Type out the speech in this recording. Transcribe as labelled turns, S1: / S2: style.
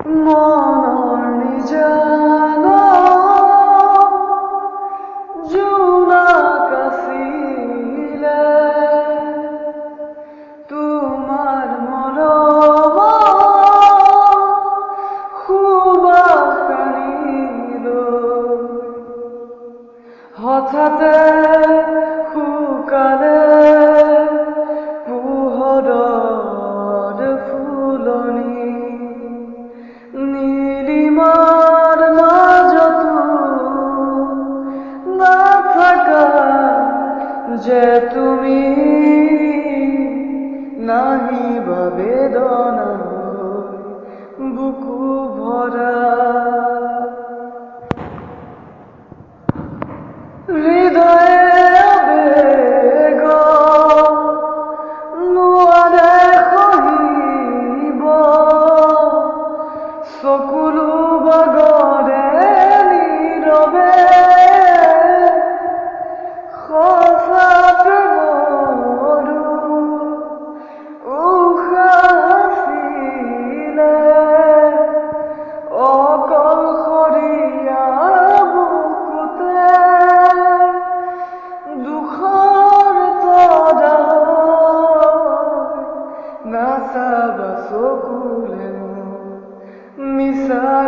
S1: মনৰ নিজান জোনাক আছিলে তোমাৰ মৰম সুবাসিনীলৈ হঠাতে শুকালে পোহৰৰ ফুলনি নীলিমাৰ মাজতো নাথাকা যে তুমি নাহিবা বেদনালৈ বুকু ভৰা হৃদয়ে আবেগ নোৱাৰে সহিব চকুলো বাগৰে নীৰৱে সঁচা প্ৰেমৰো উশাহ আছিলে অকলশৰীয়া বুকুতে দুখৰ তৰাই নাচাবা চকুলে মিছা